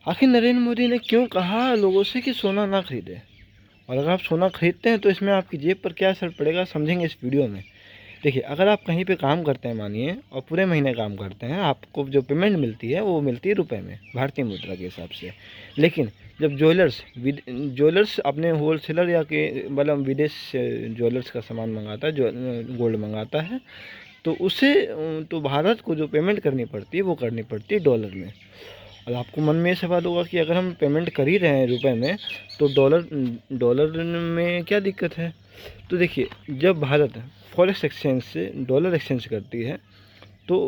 आखिर नरेंद्र मोदी ने क्यों कहा लोगों से कि सोना ना खरीदें, और अगर आप सोना खरीदते हैं तो इसमें आपकी जेब पर क्या असर पड़ेगा समझेंगे इस वीडियो में। देखिए, अगर आप कहीं पे काम करते हैं मानिए, और पूरे महीने काम करते हैं, आपको जो पेमेंट मिलती है वो मिलती है रुपए में, भारतीय मुद्रा के हिसाब से। लेकिन जब ज्वेलर्स अपने होलसेलर या के मतलब विदेश से ज्वेलर्स का सामान मंगाता है, जो गोल्ड मंगाता है, तो उसे तो भारत को जो पेमेंट करनी पड़ती है वो करनी पड़ती है डॉलर में। और आपको मन में ये सवाल होगा कि अगर हम पेमेंट कर ही रहे हैं रुपए में, तो डॉलर में क्या दिक्कत है। तो देखिए, जब भारत फॉरेक्स एक्सचेंज से डॉलर एक्सचेंज करती है तो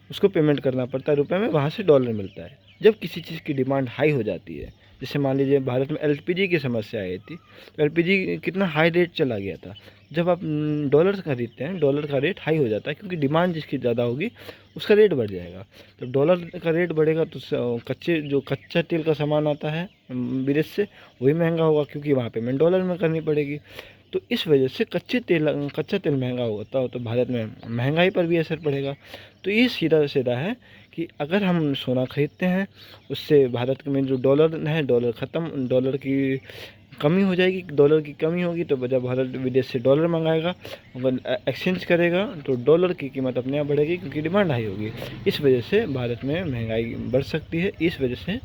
उसको पेमेंट करना पड़ता है रुपए में, वहाँ से डॉलर मिलता है। जब किसी चीज़ की डिमांड हाई हो जाती है, जैसे मान लीजिए भारत में एलपीजी की समस्या आई थी, तो एलपीजी कितना हाई रेट चला गया था। जब आप डॉलर खरीदते हैं, डॉलर का रेट हाई हो जाता है, क्योंकि डिमांड जिसकी ज़्यादा होगी उसका रेट बढ़ जाएगा। तो डॉलर का रेट बढ़ेगा तो कच्चा तेल का सामान आता है विदेश से, वही महंगा होगा, क्योंकि वहाँ पेमेंट डॉलर में करनी पड़ेगी। तो इस वजह से कच्चा तेल महंगा होता हो तो भारत में महंगाई पर भी असर पड़ेगा। तो ये सीधा सीधा है कि अगर हम सोना खरीदते हैं, उससे भारत में जो डॉलर है, डॉलर की कमी हो जाएगी। डॉलर की कमी होगी तो जब भारत विदेश से डॉलर मंगाएगा, अगर एक्सचेंज करेगा, तो डॉलर की कीमत अपने आप बढ़ेगी, क्योंकि डिमांड हाई होगी। इस वजह से भारत में महंगाई बढ़ सकती है। इस वजह से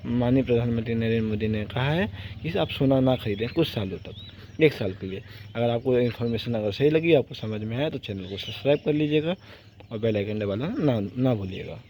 माननीय प्रधानमंत्री नरेंद्र मोदी ने कहा है कि आप सोना ना खरीदें कुछ सालों तक, 1 साल के लिए। अगर आपको इन्फॉर्मेशन अगर सही लगी, आपको समझ में आया, तो चैनल को सब्सक्राइब कर लीजिएगा और बेल आइकन दबाना ना भूलिएगा।